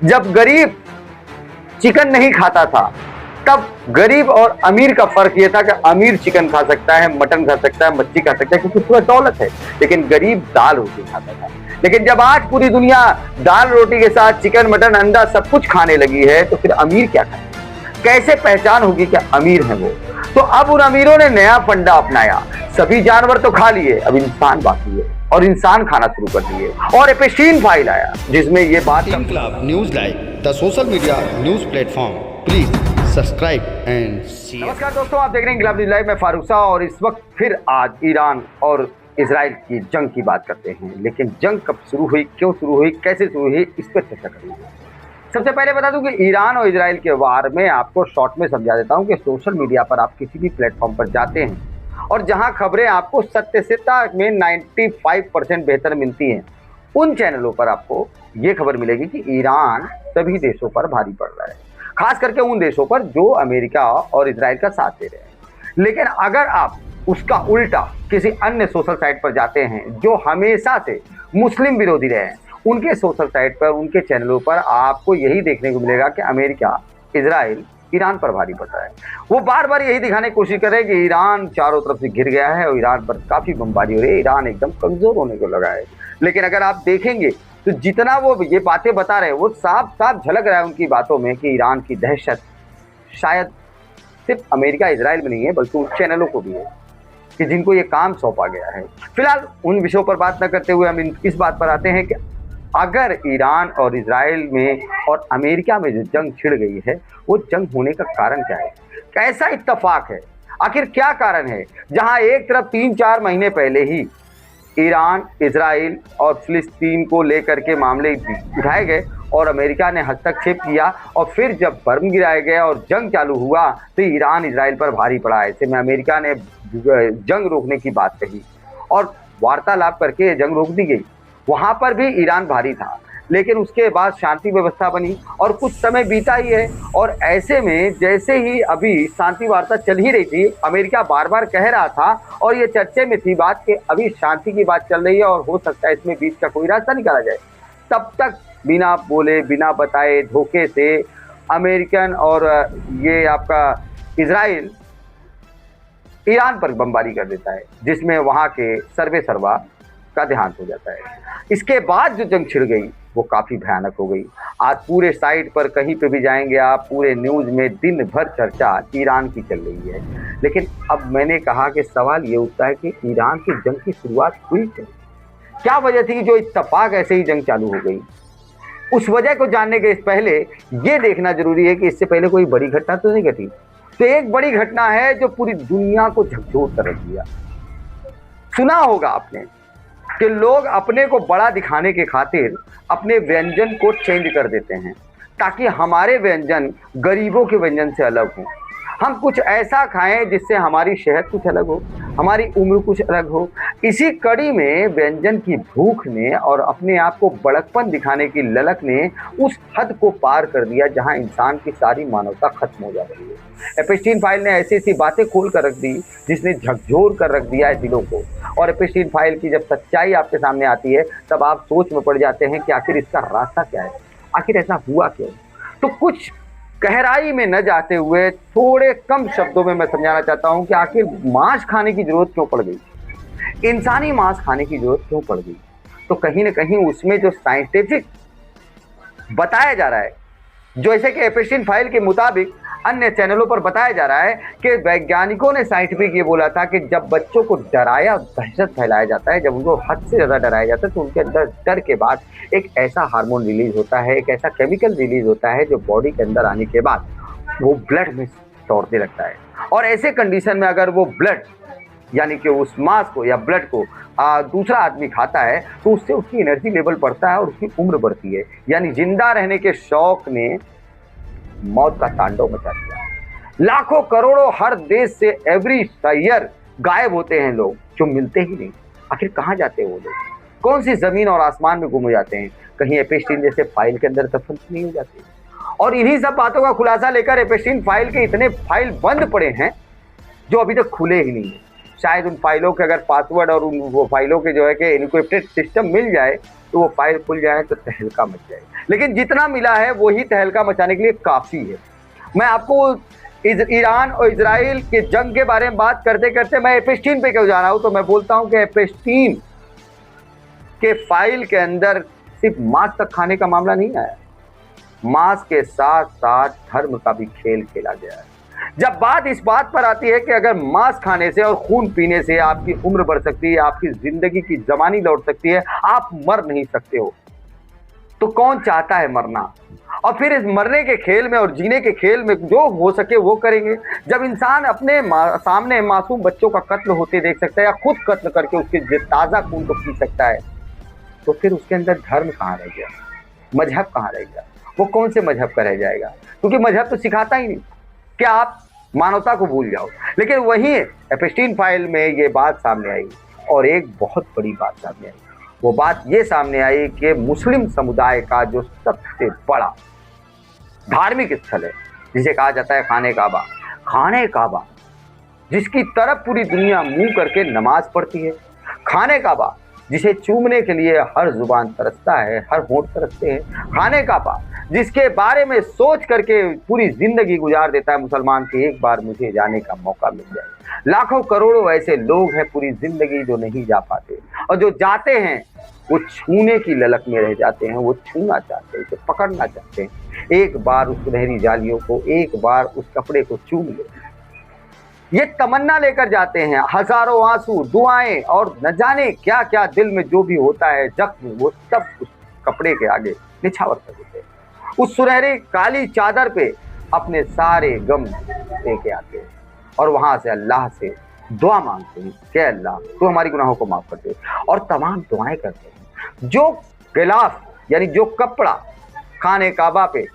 जब गरीब चिकन नहीं खाता था, तब गरीब और अमीर का फर्क यह था कि अमीर चिकन खा सकता है, मटन खा सकता है, मच्छी खा सकता है क्योंकि उसके पास दौलत है, लेकिन गरीब दाल रोटी खाता था। लेकिन जब आज पूरी दुनिया दाल रोटी के साथ चिकन, मटन, अंडा सब कुछ खाने लगी है, तो फिर अमीर क्या खाए? कैसे पहचान होगी कि अमीर है वो? तो अब उन अमीरों ने नया फंडा अपनाया। सभी जानवर तो खा लिए, अब इंसान बाकी है, और इंसान खाना शुरू कर दिए। और एपेस्टीन फाइल आया जिसमें ये बात इनकलाब news live, the social media news platform. Please subscribe and share. नमस्कार दोस्तों, आप देख रहे हैं इनकलाब न्यूज लाइव में फारूक शाह, और इस वक्त फिर आज ईरान और इजराइल की जंग की बात करते हैं। लेकिन जंग कब शुरू हुई, क्यों शुरू हुई, कैसे शुरू हुई, इस पर चर्चा करेंगे। सबसे पहले बता दूं कि ईरान और इजराइल के वार में आपको शॉर्ट में समझा देता हूं कि सोशल मीडिया पर आप किसी भी प्लेटफॉर्म पर जाते हैं और जहां खबरें आपको सत्यता में 95% बेहतर मिलती हैं, उन चैनलों पर आपको ये खबर मिलेगी कि ईरान सभी देशों पर भारी पड़ रहा है, खास करके उन देशों पर जो अमेरिका और इजराइल का साथ दे रहे हैं। लेकिन अगर आप उसका उल्टा किसी अन्य सोशल साइट पर जाते हैं जो हमेशा से मुस्लिम विरोधी रहे हैं, उनके सोशल साइट पर, उनके चैनलों पर आपको यही देखने को मिलेगा कि अमेरिका, इजराइल ईरान पर भारी पड़ रहा है। वो बार बार यही दिखाने की कोशिश कर रहे हैं कि ईरान चारों तरफ से घिर गया है और ईरान पर काफी बमबारी हो रही है, ईरान एकदम कमजोर होने को लगा है। लेकिन अगर आप देखेंगे तो जितना वो ये बातें बता रहे हैं, वो साफ साफ झलक रहा है उनकी बातों में कि ईरान की दहशत शायद सिर्फ अमेरिका इजराइल में नहीं है, बल्कि उन चैनलों को भी है कि जिनको ये काम सौंपा गया है। फिलहाल उन विषयों पर बात न करते हुए हम इस बात पर आते हैं कि अगर ईरान और इजराइल में और अमेरिका में जो जंग छिड़ गई है, वो जंग होने का कारण क्या है? कैसा इत्तेफाक है? आखिर क्या कारण है? जहां एक तरफ 3-4 महीने पहले ही ईरान, इजराइल और फिलिस्तीन को लेकर के मामले उठाए गए और अमेरिका ने हस्तक्षेप किया, और फिर जब बम गिराया गया और जंग चालू हुआ तो ईरान इजराइल पर भारी पड़ा। ऐसे में अमेरिका ने जंग रोकने की बात कही और वार्तालाप करके जंग रोक दी गई। वहां पर भी ईरान भारी था, लेकिन उसके बाद शांति व्यवस्था बनी और कुछ समय बीता ही है। और ऐसे में जैसे ही अभी शांति वार्ता चल ही रही थी, अमेरिका बार बार कह रहा था और ये चर्चे में थी बात कि अभी शांति की बात चल रही है और हो सकता है इसमें बीच का कोई रास्ता निकाला जाए। तब तक बिना बोले, बिना बताए, धोखे से अमेरिकन और ये आपका इजराइल ईरान पर बमबारी कर देता है, जिसमें वहां के सर्वे सर्वा का देहांत हो जाता है। इसके बाद जो जंग छिड़ गई वो काफी भयानक हो गई। आज पूरे साइट पर कहीं पे भी जाएंगे आप, पूरे न्यूज में दिन भर चर्चा ईरान की चल रही है। लेकिन अब मैंने कहा कि सवाल ये उठता है कि ईरान की जंग की शुरुआत हुई क्यों? क्या वजह थी जो इत्तेफाक ऐसे ही जंग चालू हो गई? उस वजह को जानने के पहले ये देखना जरूरी है कि इससे पहले कोई बड़ी घटना तो नहीं घटी। तो एक बड़ी घटना है जो पूरी दुनिया को झकझोर कर रख दिया। सुना होगा आपने कि लोग अपने को बड़ा दिखाने के खातिर अपने व्यंजन को चेंज कर देते हैं ताकि हमारे व्यंजन गरीबों के व्यंजन से अलग हो। हम कुछ ऐसा खाएं जिससे हमारी सेहत कुछ अलग हो, हमारी उम्र कुछ अलग हो। इसी कड़ी में व्यंजन की भूख ने और अपने आप को बड़कपन दिखाने की ललक ने उस हद को पार कर दिया जहां इंसान की सारी मानवता खत्म हो जा रही है। एपेस्टीन फाइल ने ऐसी ऐसी बातें खोल कर रख दी जिसने झकझोर कर रख दिया है दिलों को। और एपेस्टीन फाइल की जब सच्चाई आपके सामने आती है तब आप सोच में पड़ जाते हैं कि आखिर इसका रास्ता क्या है, आखिर ऐसा हुआ क्यों। तो कुछ गहराई में न जाते हुए थोड़े कम शब्दों में मैं समझाना चाहता हूं कि आखिर मांस खाने की जरूरत क्यों पड़ गई, इंसानी मांस खाने की जरूरत क्यों पड़ गई। तो कहीं ना कहीं उसमें जो साइंटिफिक बताया जा रहा है, जो ऐसे कि एपेस्टीन फाइल के मुताबिक अन्य चैनलों पर बताया जा रहा है कि वैज्ञानिकों ने साइंटिफिक ये बोला था कि जब बच्चों को डराया, दहशत फैलाया जाता है, जब उनको हद से ज़्यादा डराया जाता है तो उनके अंदर डर के बाद एक ऐसा हार्मोन रिलीज होता है, एक ऐसा केमिकल रिलीज होता है जो बॉडी के अंदर आने के बाद वो ब्लड में दौड़ने लगता है। और ऐसे कंडीशन में अगर वो ब्लड यानी कि उस मांस को या ब्लड को दूसरा आदमी खाता है तो उससे उसकी एनर्जी लेवल बढ़ता है और उसकी उम्र बढ़ती है। यानी जिंदा रहने के शौक ने मौत का तांडव मचा दिया। लाखों करोड़ों हर देश से एवरी ईयर गायब होते हैं लोग जो मिलते ही नहीं। आखिर कहाँ जाते हैं वो लोग? कौन सी जमीन और आसमान में गुम हो जाते हैं? कहीं एपेस्टीन जैसे फाइल के अंदर दफन नहीं हो जाते? और इन्हीं सब बातों का खुलासा लेकर एपेस्टीन फाइल के इतने फाइल बंद पड़े हैं जो अभी तक खुले ही नहीं है। शायद उन फाइलों के अगर पासवर्ड और उन वो फाइलों के जो है कि इनक्रिप्टेड सिस्टम मिल जाए तो वो फाइल खुल जाए तो तहलका मच जाए। लेकिन जितना मिला है वही तहलका मचाने के लिए काफ़ी है। मैं आपको ईरान और इजराइल के जंग के बारे में बात करते करते मैं एपेस्टीन पे क्यों जा रहा हूँ, तो मैं बोलता हूँ कि एपेस्टीन के फाइल के अंदर सिर्फ मांस तक खाने का मामला नहीं आया, मांस के साथ साथ धर्म का भी खेल खेला गया है। जब बात इस बात पर आती है कि अगर मांस खाने से और खून पीने से आपकी उम्र बढ़ सकती है, आपकी जिंदगी की जवानी लौट सकती है, आप मर नहीं सकते हो, तो कौन चाहता है मरना? और फिर इस मरने के खेल में और जीने के खेल में जो हो सके वो करेंगे। जब इंसान अपने सामने मासूम बच्चों का कत्ल होते देख सकता है या खुद कत्ल करके उसके ताज़ा खून को पी सकता है, तो फिर उसके अंदर धर्म कहाँ रह गया, मजहब कहाँ रह गया? वो कौन से मजहब का रह जाएगा? क्योंकि मजहब तो सिखाता ही नहीं कि आप मानवता को भूल जाओ। लेकिन वहीं एपेस्टीन फाइल में ये बात सामने आई और एक बहुत बड़ी बात सामने आई। वो बात ये सामने आई कि मुस्लिम समुदाय का जो सबसे बड़ा धार्मिक स्थल है, जिसे कहा जाता है खाने काबा, जिसकी तरफ पूरी दुनिया मुंह करके नमाज पढ़ती है, खाने काबा जिसे चूमने के लिए हर जुबान तरसता है, हर होंठ तरसते हैं, खाने काबा जिसके बारे में सोच करके पूरी जिंदगी गुजार देता है मुसलमान कि एक बार मुझे जाने का मौका मिल जाए। लाखों करोड़ों ऐसे लोग हैं पूरी जिंदगी जो नहीं जा पाते, और जो जाते हैं वो छूने की ललक में रह जाते हैं, वो छूना चाहते हैं, उसे पकड़ना चाहते हैं, एक बार उस सुनहरी जालियों को, एक बार उस कपड़े को चूम ले। ये तमन्ना लेकर जाते हैं, हजारों आंसू, दुआएं और न जाने क्या क्या दिल में जो भी होता है जख्म, वो सब उस कपड़े के आगे निछावर कर देते हैं। उस सुनहरी काली चादर पे अपने सारे गम लेके आते हैं और वहां से अल्लाह से दुआ मांगते हैं कि अल्लाह तो हमारी गुनाहों को माफ कर दे, और तमाम दुआएं करते हैं। जो गिलाफ यानी जो कपड़ा खाने काबा पे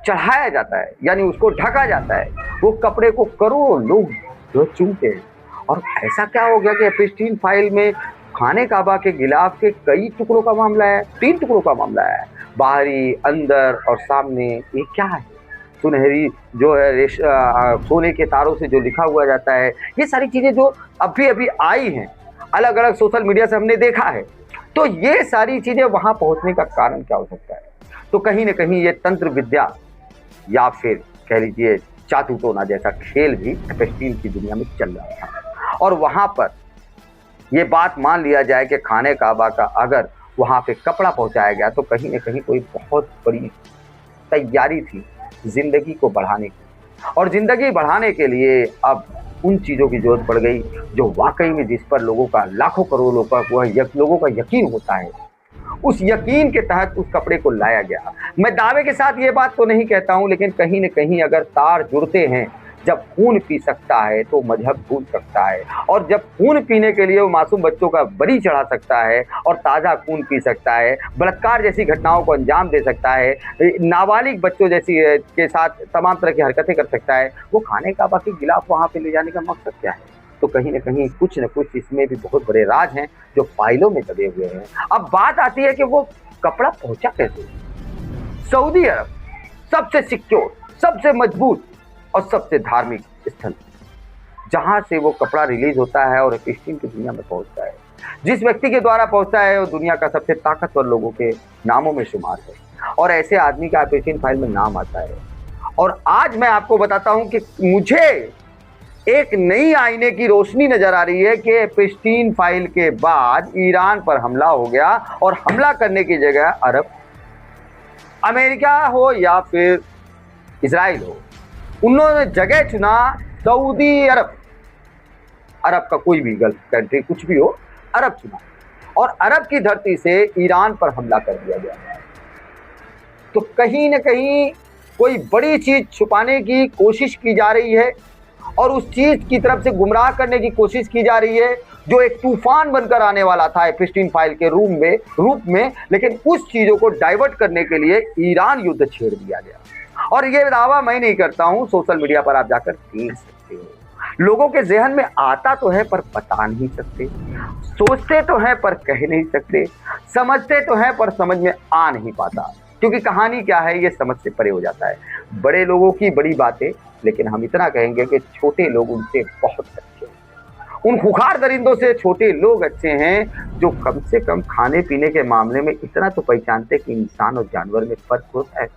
चढ़ाया जाता है यानी उसको ढका जाता है, वो कपड़े को करोड़ों लोग जो चूमते हैं। और ऐसा क्या हो गया कि एपेस्टीन फाइल में खाने काबा के गिलाफ के कई टुकड़ों का मामला है, 3 टुकड़ों का मामला है, बाहरी, अंदर और सामने। ये क्या है? सुनहरी जो है सोने के तारों से जो लिखा हुआ जाता है, ये सारी चीज़ें जो अभी अभी आई हैं, अलग अलग सोशल मीडिया से हमने देखा है। तो ये सारी चीज़ें वहाँ पहुँचने का कारण क्या हो सकता है? तो कहीं ना कहीं ये तंत्र विद्या या फिर कह लीजिए जादू टोना जैसा खेल भी एपेस्टीन की दुनिया में चल रहा था। और वहाँ पर ये बात मान लिया जाए कि खाने काबा का अगर वहाँ पे कपड़ा पहुँचाया गया तो कहीं ना कहीं कोई बहुत बड़ी तैयारी थी जिंदगी को बढ़ाने की। और जिंदगी बढ़ाने के लिए अब उन चीज़ों की जरूरत पड़ गई जो वाकई में जिस पर लोगों का, लाखों करोड़ों का लोगों का यकीन होता है। उस यकीन के तहत उस कपड़े को लाया गया। मैं दावे के साथ ये बात तो नहीं कहता हूँ, लेकिन कहीं न कहीं अगर तार जुड़ते हैं, जब खून पी सकता है तो मजहब भूल सकता है, और जब खून पीने के लिए वो मासूम बच्चों का बलि चढ़ा सकता है और ताज़ा खून पी सकता है, बलात्कार जैसी घटनाओं को अंजाम दे सकता है, नाबालिग बच्चों जैसी के साथ तमाम तरह की हरकतें कर सकता है, वो खाने काबा के गिलाफ वहाँ पे ले जाने का मकसद क्या है? तो कहीं न कहीं कुछ न कुछ इसमें भी बहुत बड़े राज हैं जो फाइलों में दबे हुए हैं। अब बात आती है कि वो कपड़ा पहुंचा कैसे? सऊदी अरब सबसे सिक्योर, सबसे मजबूत और सबसे धार्मिक स्थल, जहां से वो कपड़ा रिलीज होता है और एपेस्टीन की दुनिया में पहुंचता है। जिस व्यक्ति के द्वारा पहुंचता है वो दुनिया का सबसे ताकतवर लोगों के नामों में शुमार है, और ऐसे आदमी का एपेस्टीन फाइल में नाम आता है। और आज मैं आपको बताता हूं कि मुझे एक नई आईने की रोशनी नजर आ रही है कि एपेस्टीन फाइल के बाद ईरान पर हमला हो गया, और हमला करने की जगह अरब, अमेरिका हो या फिर इजराइल हो, उन्होंने जगह चुना सऊदी अरब। अरब का कोई भी गल्फ कंट्री कुछ भी हो, अरब चुना, और अरब की धरती से ईरान पर हमला कर दिया गया। तो कहीं न कहीं कोई बड़ी चीज छुपाने की कोशिश की जा रही है, और उस चीज की तरफ से गुमराह करने की कोशिश की जा रही है जो एक तूफान बनकर आने वाला था एपेस्टीन फाइल के रूप में। लेकिन उस चीजों को डाइवर्ट करने के लिए ईरान युद्ध छेड़ दिया गया। और ये दावा मैं नहीं करता हूं, सोशल मीडिया पर आप जाकर देख सकते हो। लोगों के जहन में आता तो है पर बता नहीं सकते, सोचते तो हैं पर कह नहीं सकते, समझते तो हैं पर समझ में आ नहीं पाता, क्योंकि कहानी क्या है ये समझ से परे हो जाता है। बड़े लोगों की बड़ी बातें, लेकिन हम इतना कहेंगे कि छोटे लोग उनसे बहुत अच्छे हैं। उन खुखार दरिंदों से छोटे लोग अच्छे हैं जो कम से कम खाने पीने के मामले में इतना तो पहचानते कि इंसान और जानवर में फर्क होता है,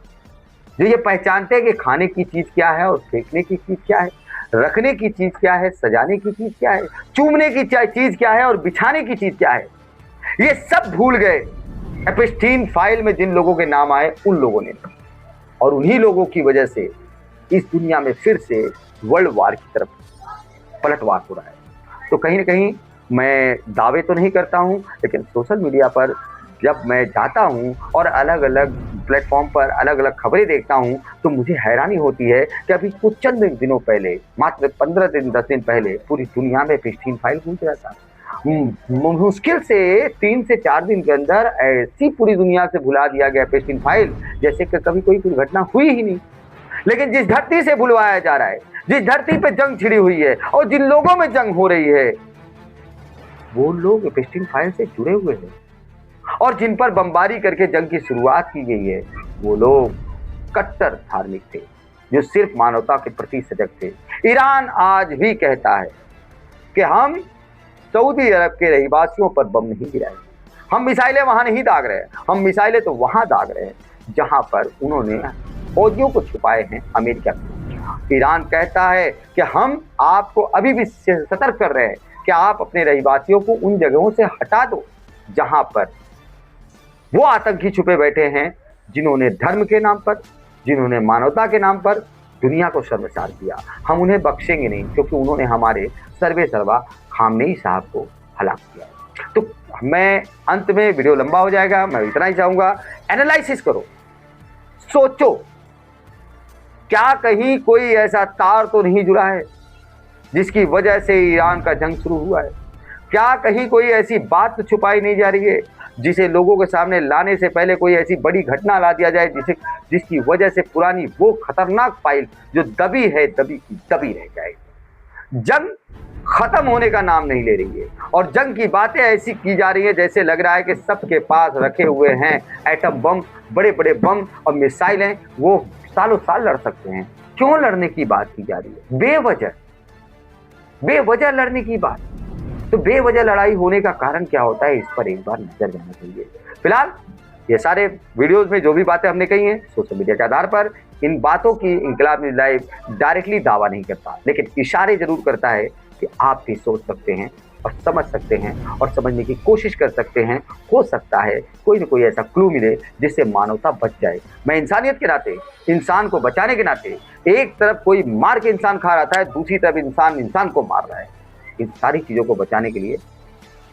जो ये पहचानते हैं कि खाने की चीज क्या है और फेंकने की चीज क्या है, रखने की चीज क्या है, सजाने की चीज क्या है, चूमने की चीज क्या है और बिछाने की चीज क्या है, ये सब भूल गए। एपिस्टीन फाइल में जिन लोगों के नाम आए उन लोगों ने, और उन्हीं लोगों की वजह से इस दुनिया में फिर से वर्ल्ड वार की तरफ पलटवार हो रहा है। तो कहीं ना कहीं मैं दावे तो नहीं करता हूं, लेकिन सोशल मीडिया पर जब मैं जाता हूं और अलग अलग प्लेटफॉर्म पर अलग अलग खबरें देखता हूं तो मुझे हैरानी होती है कि अभी कुछ चंद दिनों पहले, मात्र 15 दिन 10 दिन पहले पूरी दुनिया में एपिस्टीन फाइल घूम रहा था। मुश्किल से 3 से 4 दिन के अंदर ऐसी पूरी दुनिया से भुला दिया गया एपिस्टीन फाइल जैसे कि कभी कोई दुर्घटना हुई ही नहीं। लेकिन जिस धरती से भुलवाया जा रहा है, जिस धरती पे जंग छिड़ी हुई है और जिन लोगों में जंग हो रही है, वो लोग एपिस्टीन फाइल से जुड़े हुए हैं, और जिन पर बमबारी करके जंग की शुरुआत की गई है वो लोग कट्टर धार्मिक थे जो सिर्फ मानवता के प्रति सजग थे। ईरान आज भी कहता है कि हम सऊदी अरब के रहीवासियों पर बम नहीं गिराएंगे, हम मिसाइलें वहां नहीं दाग रहे हैं, हम मिसाइलें तो वहां दाग रहे हैं जहां पर उन्होंने फौजियों को छुपाए हैं अमेरिका में। ईरान कहता है कि हम आपको अभी भी सतर्क कर रहे हैं कि आप अपने रहीवासियों को उन जगहों से हटा दो जहां पर वो आतंकी छुपे बैठे हैं, जिन्होंने धर्म के नाम पर, जिन्होंने मानवता के नाम पर दुनिया को शर्मसार किया। हम उन्हें बख्शेंगे नहीं, क्योंकि उन्होंने हमारे सर्वे सर्वा खामनेई साहब को हलाक किया। तो मैं अंत में, वीडियो लंबा हो जाएगा, मैं इतना ही चाहूंगा, एनालिसिस करो, सोचो, क्या कहीं कोई ऐसा तार तो नहीं जुड़ा है जिसकी वजह से ईरान का जंग शुरू हुआ है? क्या कहीं कोई ऐसी बात तो छुपाई नहीं जा रही है जिसे लोगों के सामने लाने से पहले कोई ऐसी बड़ी घटना ला दिया जाए जिसकी वजह से पुरानी वो खतरनाक फाइल जो दबी है दबी की दबी रह जाएगी? जंग खत्म होने का नाम नहीं ले रही है, और जंग की बातें ऐसी की जा रही है जैसे लग रहा है कि सबके पास रखे हुए हैं एटम बम, बड़े बड़े बम और मिसाइल हैं, वो सालों साल लड़ सकते हैं। क्यों लड़ने की बात की जा रही है? बेवजह लड़ने की बात। तो बेवजह लड़ाई होने का कारण क्या होता है, इस पर एक बार नजर जाना चाहिए। फिलहाल ये सारे वीडियोस में जो भी बातें हमने कही हैं सोशल मीडिया के आधार पर, इन बातों की इंकलाब न्यूज़ लाइव डायरेक्टली दावा नहीं करता, लेकिन इशारे जरूर करता है कि आप भी सोच सकते हैं और समझ सकते हैं और समझने की कोशिश कर सकते हैं। हो सकता है कोई न कोई ऐसा क्लू मिले जिससे मानवता बच जाए। मैं इंसानियत के नाते, इंसान को बचाने के नाते, एक तरफ कोई मार के इंसान खा रहा था, दूसरी तरफ इंसान को मार रहा है, इन सारी चीज़ों को बचाने के लिए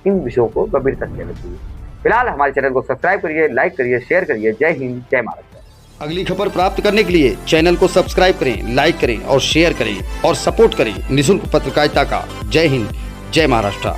इन विषयों को गंभीरता से लेना चाहिए। फिलहाल हमारे चैनल को सब्सक्राइब करिए, लाइक करिए, शेयर करिए। जय हिंद, जय महाराष्ट्र। अगली खबर प्राप्त करने के लिए चैनल को सब्सक्राइब करें, लाइक करें और शेयर करें और सपोर्ट करें निःशुल्क पत्रकारिता का। जय हिंद, जय महाराष्ट्र।